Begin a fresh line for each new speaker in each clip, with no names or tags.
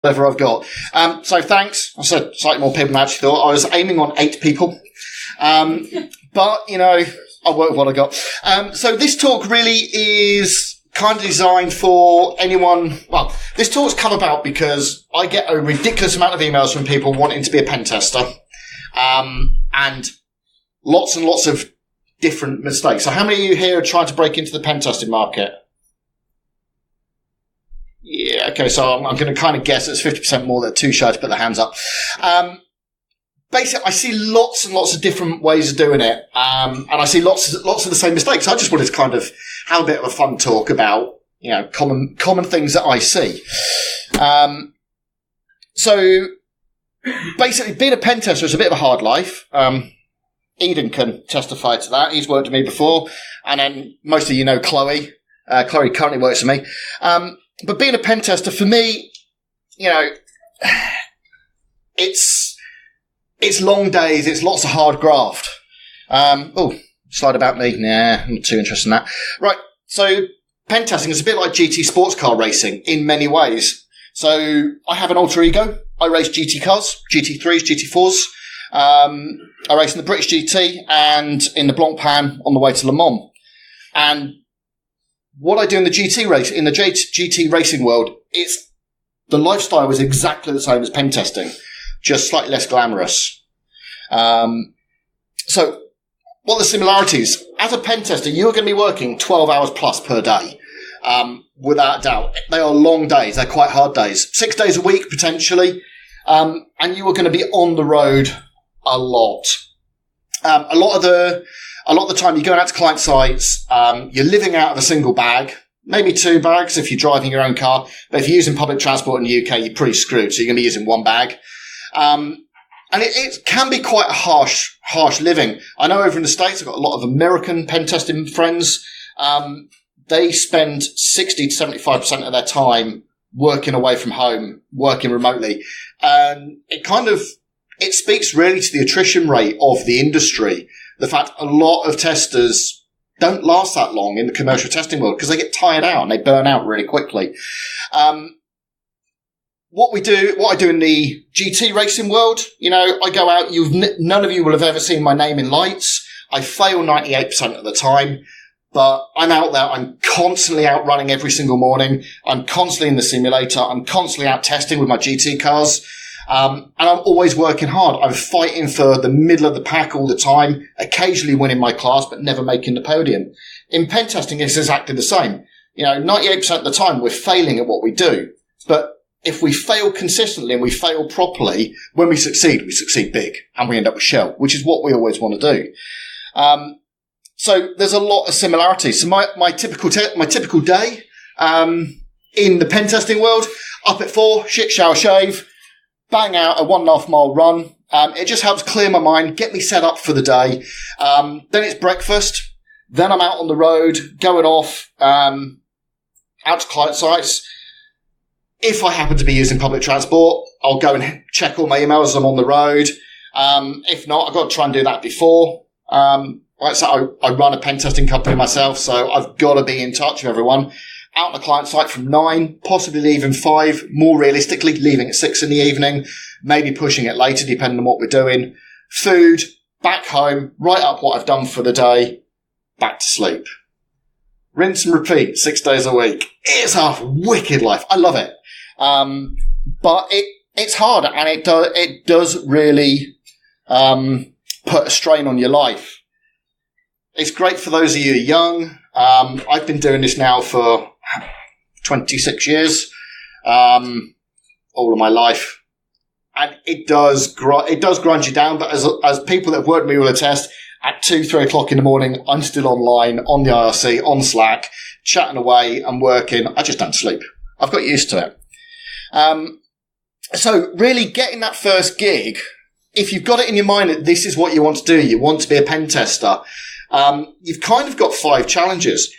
whatever I've got. So thanks. I said slightly more people than I actually thought. I was aiming on 8 people. But, you know, I'll work with what I got. So this talk really is kind of designed for anyone. Well, this talk's come about because I get a ridiculous amount of emails from people wanting to be a pen tester. And lots of different mistakes. So how many of you here are trying to break into the pen testing market? Yeah, okay, so I'm going to kind of guess it's 50% more that are too shy to put their hands up. Basically, I see lots and lots of different ways of doing it, and I see lots of the same mistakes. I just wanted to kind of have a bit of a fun talk about, you know, common things that I see. So basically, being a pen tester is a bit of a hard life. Eden can testify to that. He's worked with me before, and then most of you know Chloe. Chloe currently works for me. But being a pen tester, for me, you know, it's long days, it's lots of hard graft. Slide about me. Nah, I'm not too interested in that. Right, so pen testing is a bit like GT sports car racing in many ways. So I have an alter ego. I race GT cars, GT3s, GT4s. I race in the British GT and in the Blancpain on the way to Le Mans. And what I do in the GT racing world, the lifestyle is exactly the same as pen testing, just slightly less glamorous. So, what are the similarities? As a pen tester, you're going to be working 12 hours plus per day, without doubt. They are long days. They're quite hard days. 6 days a week, potentially. And you are going to be on the road a lot. A lot of the time you're going out to client sites, you're living out of a single bag, maybe 2 bags if you're driving your own car. But if you're using public transport in the UK, you're pretty screwed. So you're going to be using 1 bag. And it can be quite a harsh living. I know over in the States, I've got a lot of American pen testing friends. They spend 60 to 75% of their time working away from home, working remotely. And it speaks really to the attrition rate of the industry. The fact a lot of testers don't last that long in the commercial testing world because they get tired out and they burn out really quickly. What I do in the GT racing world, you know, I go out, none of you will have ever seen my name in lights. I fail 98% of the time, but I'm out there. I'm constantly out running every single morning. I'm constantly in the simulator. I'm constantly out testing with my GT cars. And I'm always working hard. I'm fighting for the middle of the pack all the time, occasionally winning my class, but never making the podium. In pen testing, it's exactly the same. You know, 98% of the time we're failing at what we do. But if we fail consistently and we fail properly, when we succeed big and we end up with shell, which is what we always want to do. So there's a lot of similarities. So my typical day, in the pen testing world, up at 4, shit, shower, shave, bang out a 1.5 mile run. It just helps clear my mind, get me set up for the day. Then it's breakfast. Then I'm out on the road, going off, out to client sites. If I happen to be using public transport, I'll go and check all my emails as I'm on the road. If not, I've got to try and do that before. Like I said, I run a pen testing company myself, so I've got to be in touch with everyone. Out on the client site from 9, possibly leaving 5, more realistically leaving at 6 in the evening, maybe pushing it later depending on what we're doing. Food, back home, write up what I've done for the day, back to sleep. Rinse and repeat 6 days a week. It's a wicked life. I love it. But it's hard and it does really put a strain on your life. It's great for those of you who are young. I've been doing this now for 26 years, all of my life. And it does grind you down, but as people that have worked with me will attest, at 2-3 o'clock in the morning, I'm still online, on the IRC, on Slack, chatting away and working. I just don't sleep. I've got used to it. So really getting that first gig, if you've got it in your mind that this is what you want to do, you want to be a pen tester, you've kind of got 5 challenges.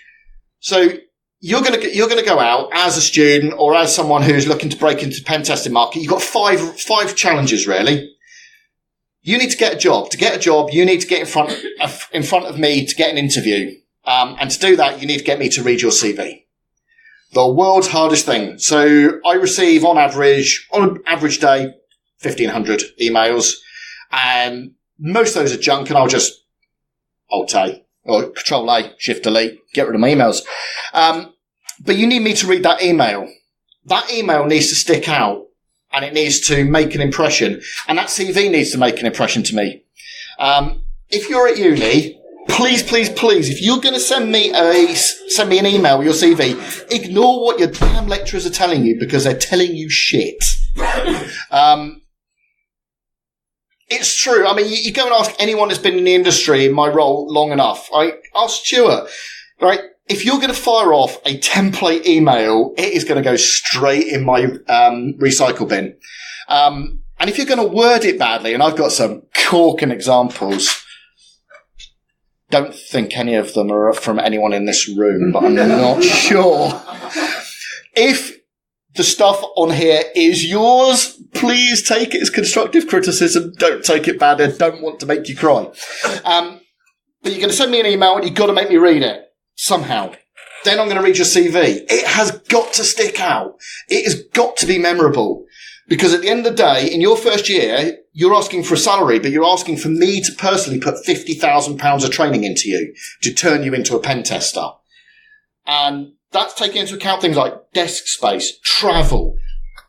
So you're going to go out as a student or as someone who's looking to break into the pen testing market. You've got five challenges really. You need to get a job. To get a job, you need to get in front of me to get an interview. And to do that, you need to get me to read your CV. The world's hardest thing. So I receive on an average day, 1,500 emails, and most of those are junk, and I'll just Alt-A or Control-A, Shift-Delete, get rid of my emails. But you need me to read that email. That email needs to stick out, and it needs to make an impression, and that CV needs to make an impression to me. If you're at uni, please, if you're going to send me an email with your CV, ignore what your damn lecturers are telling you, because they're telling you shit. It's true. I mean, you go and ask anyone that's been in the industry in my role long enough. Ask Stuart, right? If you're going to fire off a template email, it is going to go straight in my recycle bin. And if you're going to word it badly, and I've got some corking examples, don't think any of them are from anyone in this room, but I'm not sure. If the stuff on here is yours, please take it as constructive criticism. Don't take it bad. I don't want to make you cry. But you're going to send me an email and you've got to make me read it somehow. Then I'm going to read your CV. It has got to stick out. It has got to be memorable. Because at the end of the day, in your first year, you're asking for a salary, but you're asking for me to personally put £50,000 of training into you to turn you into a pen tester. And that's taking into account things like desk space, travel,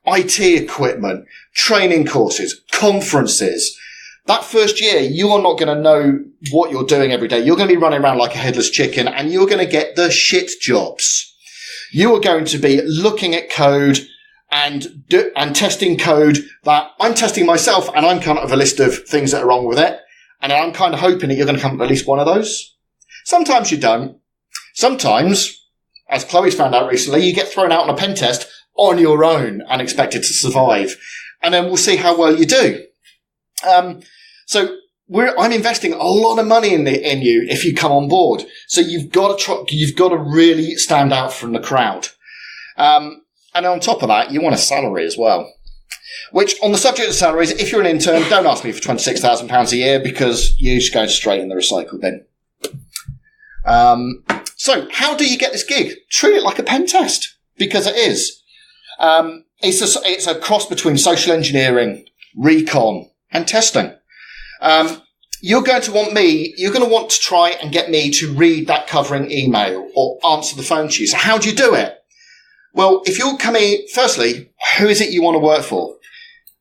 IT equipment, training courses, conferences. That first year, you are not going to know what you're doing every day. You're going to be running around like a headless chicken, and you're going to get the shit jobs. You are going to be looking at code and testing code that I'm testing myself, and I'm coming up with a list of things that are wrong with it. And I'm kind of hoping that you're going to come up with at least one of those. Sometimes you don't. Sometimes, as Chloe's found out recently, you get thrown out on a pen test on your own and expected to survive. And then we'll see how well you do. So I'm investing a lot of money in you if you come on board. So you've got to really stand out from the crowd. And on top of that, you want a salary as well. Which, on the subject of salaries, if you're an intern, don't ask me for £26,000 a year, because you're just going straight in the recycle bin. So how do you get this gig? Treat it like a pen test, because it is. It's a cross between social engineering, recon, and testing. You're going to want to try and get me to read that covering email or answer the phone to you. So how do you do it? Well, if you're coming, firstly, who is it you want to work for?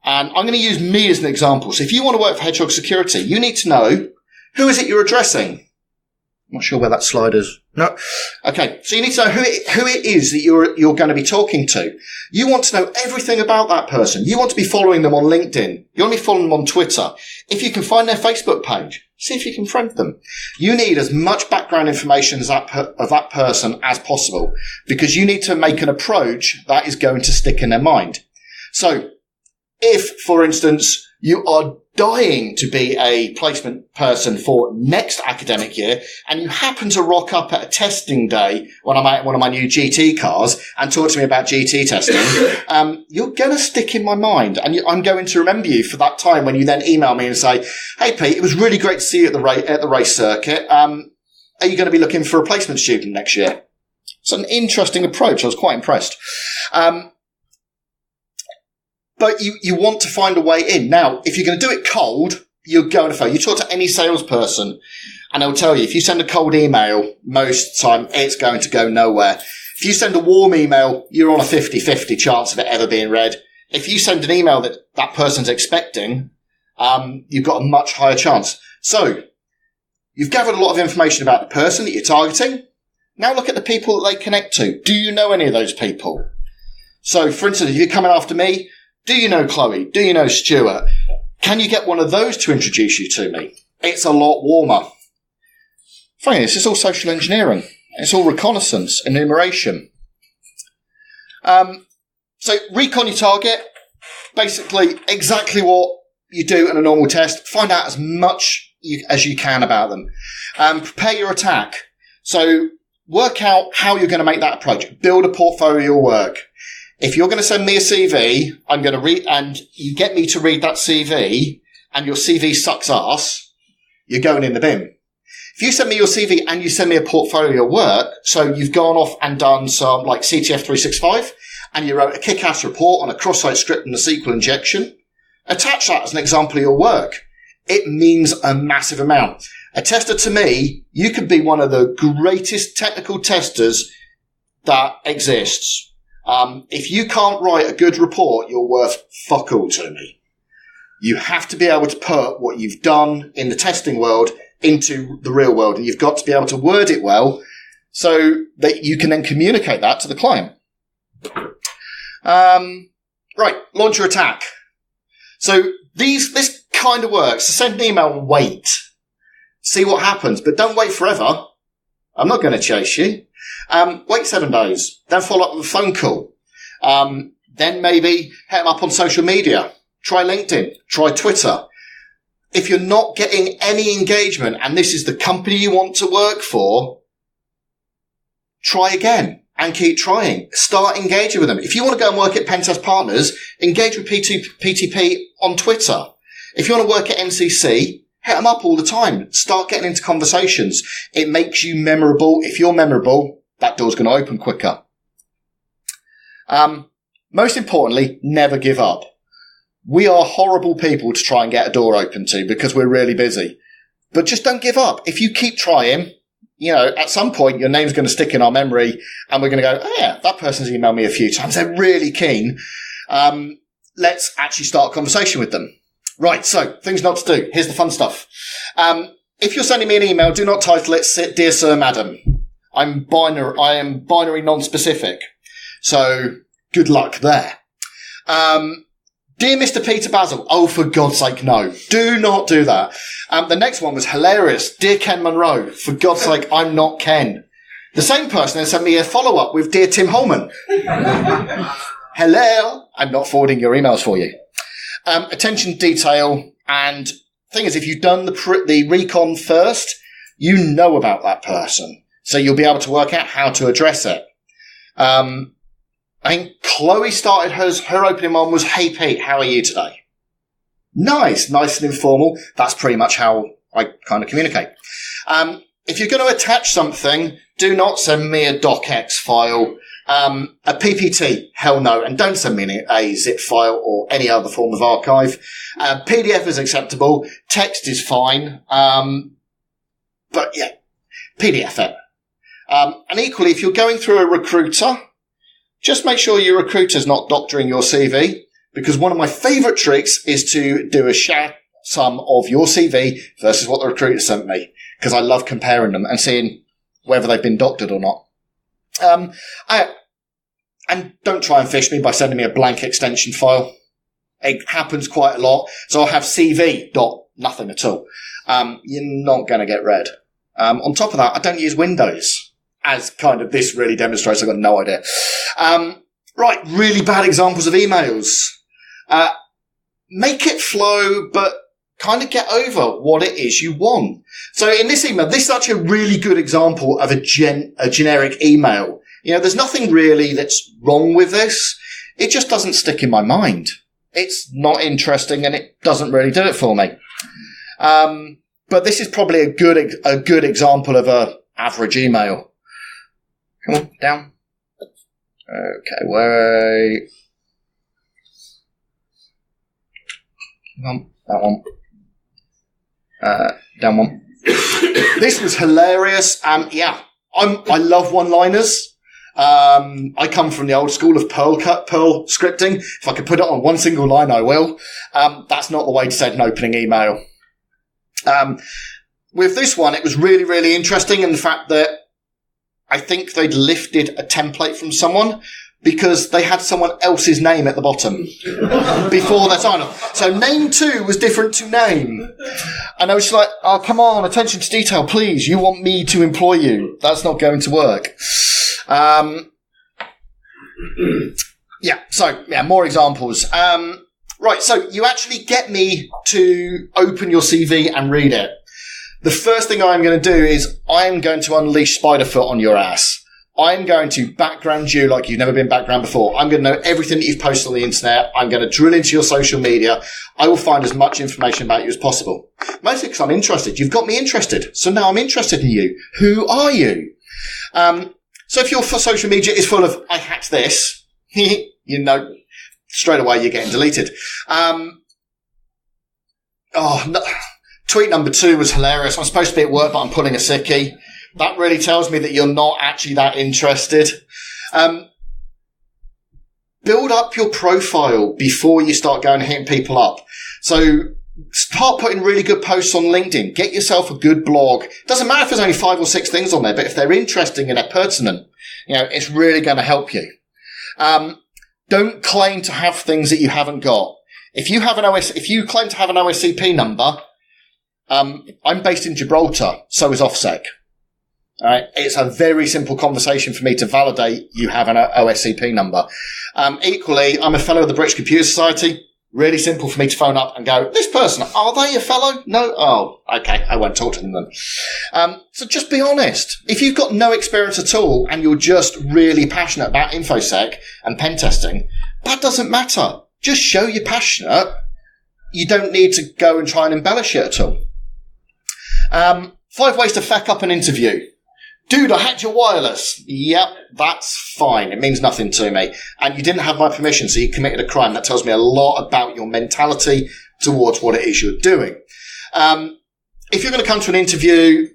And I'm going to use me as an example. So if you want to work for Hedgehog Security, you need to know who is it you're addressing. I'm not sure where that slide is. No. Okay. So you need to know who it is that you're going to be talking to. You want to know everything about that person. You want to be following them on LinkedIn. You want to be following them on Twitter. If you can find their Facebook page, see if you can friend them. You need as much background information of that person as possible, because you need to make an approach that is going to stick in their mind. So if, for instance, you are dying to be a placement person for next academic year, and you happen to rock up at a testing day when I'm at one of my new GT cars and talk to me about GT testing, you're going to stick in my mind, and I'm going to remember you for that time when you then email me and say, "Hey Pete, it was really great to see you at the race circuit. Are you going to be looking for a placement student next year?" It's an interesting approach. I was quite impressed. But you want to find a way in. Now, if you're going to do it cold, you're going to fail. You talk to any salesperson and they'll tell you, if you send a cold email, most of the time it's going to go nowhere. If you send a warm email, you're on a 50-50 chance of it ever being read. If you send an email that person's expecting, you've got a much higher chance. So, you've gathered a lot of information about the person that you're targeting. Now look at the people that they connect to. Do you know any of those people? So, for instance, if you're coming after me, do you know Chloe? Do you know Stuart? Can you get one of those to introduce you to me? It's a lot warmer. Funny, this is all social engineering. It's all reconnaissance, enumeration. So recon your target. Basically, exactly what you do in a normal test. Find out as much as you can about them. Prepare your attack. So work out how you're going to make that approach. Build a portfolio of work. If you're going to send me a CV, I'm going to read, and you get me to read that CV, and your CV sucks ass, you're going in the bin. If you send me your CV and you send me a portfolio of work, so you've gone off and done some like CTF 365 and you wrote a kick-ass report on a cross-site script and a SQL injection, attach that as an example of your work. It means a massive amount. A tester, to me, you could be one of the greatest technical testers that exists. If you can't write a good report, you're worth fuck all to me. You have to be able to put what you've done in the testing world into the real world, and you've got to be able to word it well so that you can then communicate that to the client. Right, launch your attack. So this kind of works. So send an email and wait. See what happens, but don't wait forever. I'm not going to chase you. Wait 7 days. Then follow up with a phone call. Then maybe hit them up on social media. Try LinkedIn. Try Twitter. If you're not getting any engagement and this is the company you want to work for, try again and keep trying. Start engaging with them. If you want to go and work at Pentest Partners, engage with PTP on Twitter. If you want to work at NCC, hit them up all the time. Start getting into conversations. It makes you memorable. If you're memorable, that door's going to open quicker. Most importantly, never give up. We are horrible people to try and get a door open to because we're really busy. But just don't give up. If you keep trying, at some point your name's going to stick in our memory and we're going to go, oh yeah, that person's emailed me a few times. They're really keen. Let's actually start a conversation with them. Right, so things not to do. Here's the fun stuff. If you're sending me an email, do not title it Dear Sir, Madam. I am binary non-specific. So good luck there. Dear Mr. Peter Bassill. Oh, for God's sake, no. Do not do that. The next one was hilarious. Dear Ken Monroe. For God's sake, I'm not Ken. The same person then sent me a follow-up with Dear Tim Holman. Hello. I'm not forwarding your emails for you. Attention to detail. And thing is, if you've done the recon first, you know about that person. So you'll be able to work out how to address it. I think Chloe started her opening one was, hey Pete, how are you today? Nice and informal. That's pretty much how I kind of communicate. If you're going to attach something, do not send me a docx file. A PPT, hell no. And don't send me a zip file or any other form of archive. PDF is acceptable. Text is fine. But yeah, PDF it. And equally, if you're going through a recruiter, just make sure your recruiter's not doctoring your CV, because one of my favourite tricks is to do a share sum of your CV versus what the recruiter sent me, because I love comparing them and seeing whether they've been doctored or not. And don't try and fish me by sending me a blank extension file. It happens quite a lot. So I'll have CV dot nothing at all. You're not going to get read. On top of that, I don't use Windows. As kind of this really demonstrates, I've got no idea. Right, really bad examples of emails. Make it flow, but kind of get over what it is you want. So in this email, this is actually a really good example of a generic email. There's nothing really that's wrong with this. It just doesn't stick in my mind. It's not interesting and it doesn't really do it for me. But this is probably a good example of a average email. Come on, down. Okay, wait. Come on, that one. Down one. This was hilarious. Yeah, I love one-liners. I come from the old school of Perl scripting. If I could put it on one single line, I will. That's not the way to send an opening email. With this one, it was really, really interesting in the fact that I think they'd lifted a template from someone because they had someone else's name at the bottom before their sign-off. So name 2 was different to name. And I was just like, oh, come on, attention to detail, please. You want me to employ you. That's not going to work. More examples. Right, so you actually get me to open your CV and read it. The first thing I'm going to do is I'm going to unleash Spiderfoot on your ass. I'm going to background you like you've never been background before. I'm going to know everything that you've posted on the internet. I'm going to drill into your social media. I will find as much information about you as possible. Mostly because I'm interested. You've got me interested. So now I'm interested in you. Who are you? So if your social media is full of, I hacked this, you know, straight away you're getting deleted. Tweet number 2 was hilarious. I'm supposed to be at work, but I'm pulling a sickie. That really tells me that you're not actually that interested. Build up your profile before you start going and hitting people up. So start putting really good posts on LinkedIn. Get yourself a good blog. Doesn't matter if there's only 5 or 6 things on there, but if they're interesting and they're pertinent, you know, it's really going to help you. Don't claim to have things that you haven't got. If you claim to have an OSCP number, I'm based in Gibraltar, so is OffSec. All right. It's a very simple conversation for me to validate you have an OSCP number. Equally, I'm a fellow of the British Computer Society. Really simple for me to phone up and go, this person, are they a fellow? No? Oh, okay. I won't talk to them then. So just be honest. If you've got no experience at all and you're just really passionate about InfoSec and pen testing, that doesn't matter. Just show you're passionate. You don't need to go and try and embellish it at all. 5 ways to feck up an interview. Dude, I hacked your wireless. Yep, that's fine. It means nothing to me. And you didn't have my permission, so you committed a crime. That tells me a lot about your mentality towards what it is you're doing. If you're going to come to an interview,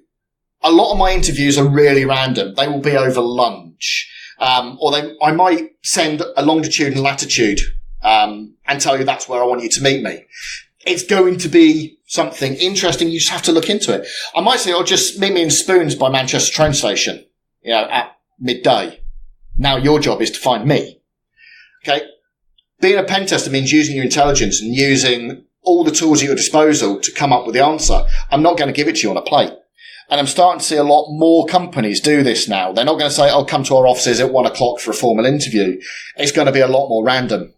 a lot of my interviews are really random. They will be over lunch. I might send a longitude and latitude and tell you that's where I want you to meet me. It's going to be something interesting. You just have to look into it. I might say, just meet me in Spoons by Manchester train station, you know, at midday. Now your job is to find me. Okay. Being a pen tester means using your intelligence and using all the tools at your disposal to come up with the answer. I'm not going to give it to you on a plate. And I'm starting to see a lot more companies do this now. They're not going to say, come to our offices at 1:00 for a formal interview. It's going to be a lot more random.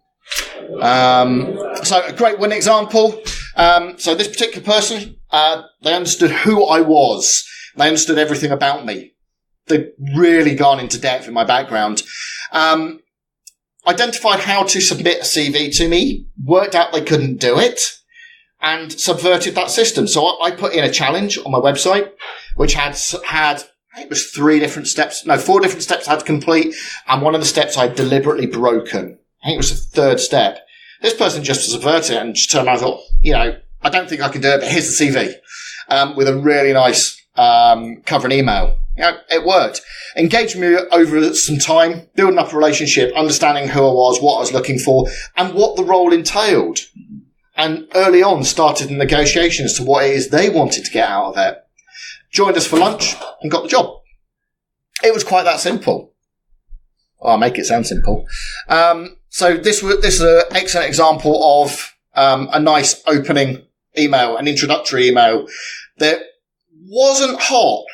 So a great one example. So this particular person, they understood who I was. They understood everything about me. They'd really gone into depth in my background. Identified how to submit a CV to me, worked out they couldn't do it, and subverted that system. So I put in a challenge on my website, which had it was 4 different steps I had to complete, and one of the steps I'd deliberately broken. I think it was the 3rd step. This person just subverted it and just turned around and thought, you know, I don't think I can do it, but here's the CV, with a really nice, cover and email. You know, it worked. Engaged me over some time, building up a relationship, understanding who I was, what I was looking for, and what the role entailed. And early on started the negotiation as to what it is they wanted to get out of it. Joined us for lunch and got the job. It was quite that simple. I'll make it sound simple. So this is an excellent example of a nice opening email, an introductory email that wasn't hot,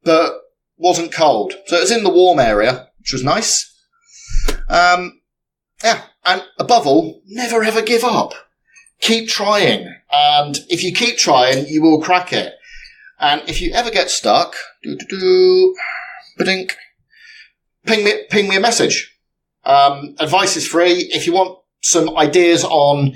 but wasn't cold. So it was in the warm area, which was nice. And above all, never ever give up. Keep trying. And if you keep trying, you will crack it. And if you ever get stuck, ping me a message. Advice is free. If you want some ideas on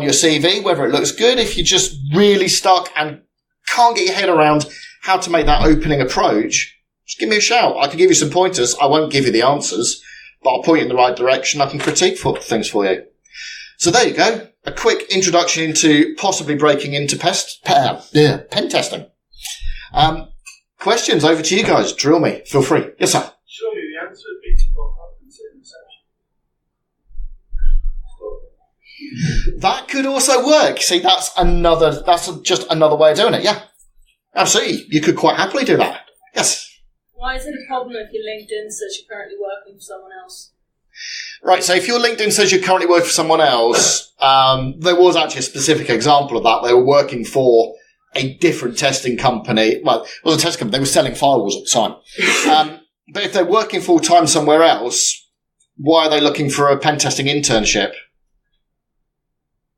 your CV, whether it looks good, if you're just really stuck and can't get your head around how to make that opening approach, just give me a shout. I can give you some pointers. I won't give you the answers, but I'll point you in the right direction. I can critique things for you. So there you go. A quick introduction into possibly breaking into pen testing. Questions over to you guys. Drill me. Feel free. Yes, sir.
Surely the answer would be to rock up and sit in reception.
That could also work. See, that's just another way of doing it. Yeah, absolutely. You could quite happily do that. Yes.
Why is it a problem if your LinkedIn says you're currently working for someone else?
Right, so if your LinkedIn says you're currently working for someone else, there was actually a specific example of that. They were working for a different testing company. Well, it wasn't a testing company. They were selling firewalls at the time. But if they're working full-time somewhere else, why are they looking for a pen testing internship?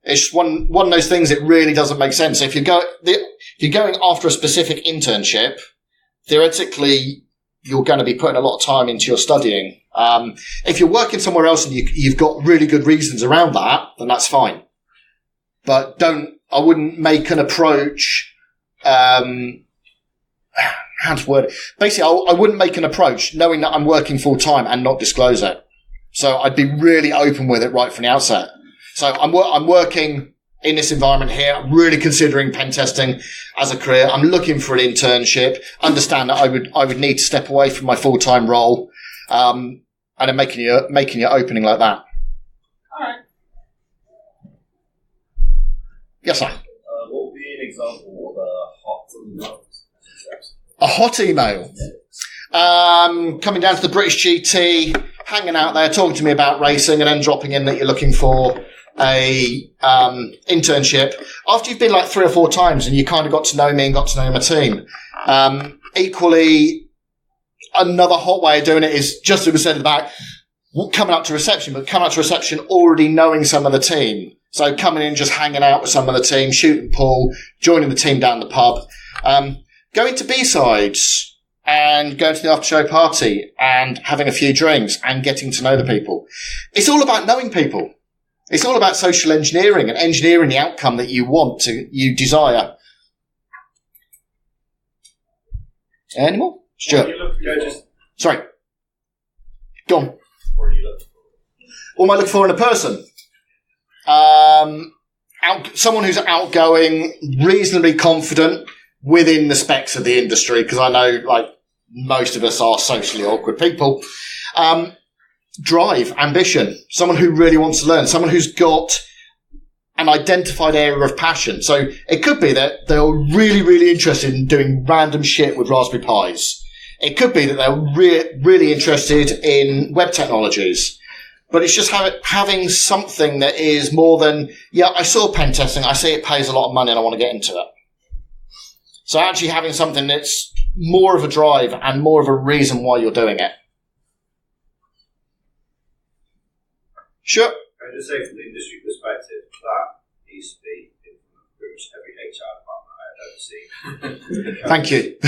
It's one of those things that really doesn't make sense. If you're going after a specific internship, theoretically, you're going to be putting a lot of time into your studying. If you're working somewhere else and you've got really good reasons around that, then that's fine. But I wouldn't make an approach, how to word it? Basically, I wouldn't make an approach knowing that I'm working full time and not disclose it. So I'd be really open with it right from the outset. So I'm working in this environment here. I'm really considering pen testing as a career. I'm looking for an internship. Understand that I would need to step away from my full time role, and then making your opening like that.
All right.
Yes, sir.
What would be an example of a hot email?
A hot email. Coming down to the British GT, hanging out there, talking to me about racing, and then dropping in that you're looking for a internship after you've been like 3 or 4 times and you kind of got to know me and got to know my team. Equally, another hot way of doing it is just as we said about coming up to reception, but coming up to reception already knowing some of the team. So coming in, just hanging out with some of the team, shooting pool, joining the team down the pub, going to BSides and going to the after show party and having a few drinks and getting to know the people. It's all about knowing people. It's all about social engineering and engineering the outcome that you desire. Any more? Stuart. Sorry. Go on.
What are you looking for?
What am I looking for in a person? Someone who's outgoing, reasonably confident within the specs of the industry, because I know, like, most of us are socially awkward people. Drive, ambition, someone who really wants to learn, someone who's got an identified area of passion. So it could be that they're really, really interested in doing random shit with Raspberry Pis. It could be that they're really interested in web technologies. But it's just having something that is more than, yeah, I saw pen testing, I see it pays a lot of money and I want to get into it. So actually having something that's more of a drive and more of a reason why you're doing it. Sure.
I just say from the industry perspective, that needs to be in pretty much every HR department I've ever seen.
Thank you.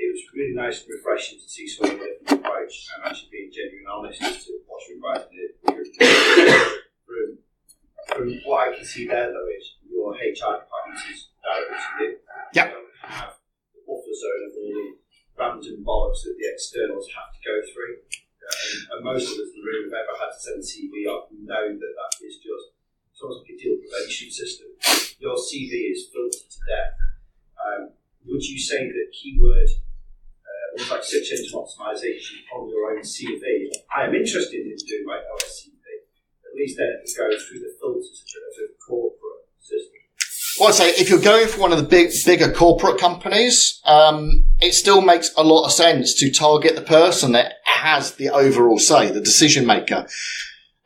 It was really nice and refreshing to see someone with an approach and actually being genuine and honest as to what's required from what I can see there, though, is your HR department is directly to you.
Yep.
You don't have the buffer zone of all the random bollocks that the externals have to go through. And most of us in the room have ever had to send a CV off and know that is just it's almost like a deal prevention system. Your CV is filtered to death. Would you say that keyword, almost like search engine optimization on your own CV, I am interested in doing my OSCP, at least then it can go through the filters of a corporate system?
Well, I'd say if you're going for one of the bigger corporate companies, it still makes a lot of sense to target the person that has the overall say, the decision maker.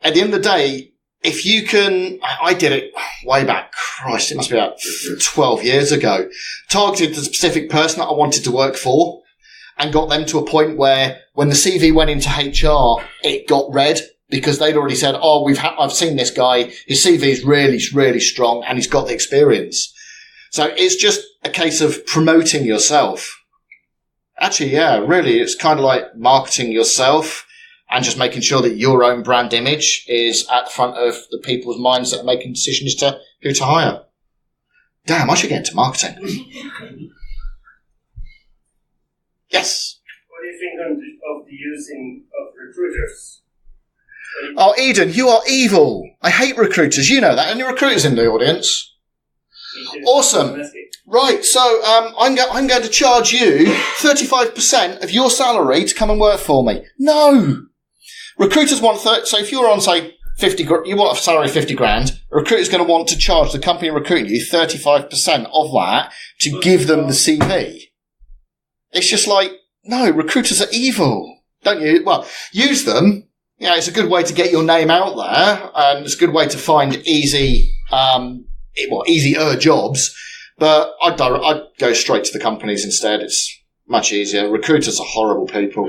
At the end of the day, if you can, I did it way back, Christ, it must be about 12 years ago, targeted the specific person that I wanted to work for and got them to a point where when the CV went into HR, it got read. Because they'd already said, oh, I've seen this guy, his CV is really, really strong and he's got the experience. So it's just a case of promoting yourself. Actually, yeah, really, it's kind of like marketing yourself and just making sure that your own brand image is at the front of the people's minds that are making decisions to who to hire. Damn, I should get into marketing. Yes?
What do you think of the using of recruiters?
Oh, Eden, you are evil. I hate recruiters. You know that. Any recruiters in the audience? Awesome. Right, so I'm going to charge you 35% of your salary to come and work for me. No. Recruiters want so if you're on, say, 50, you want a salary of 50 grand, a recruiter's going to want to charge the company recruiting you 35% of that to give them the CV. It's just like, no, recruiters are evil. Don't you? Well, use them. Yeah, it's a good way to get your name out there, and it's a good way to find easier jobs. But I'd go straight to the companies instead. It's much easier. Recruiters are horrible people.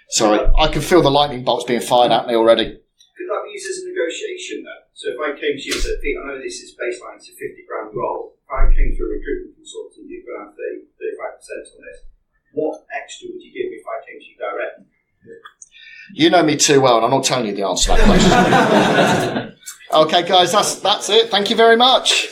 Sorry, I can feel the lightning bolts being fired at me already.
Could that be used as a negotiation then? So if I came to you and said, Pete, I know this is baseline, it's a 50 grand role. If I came to a recruitment consultant, you're going to have 35% on this. What extra would you give me came to you direct.
You know me too well, and I'm not telling you the answer to that question. Okay, guys, that's it. Thank you very much.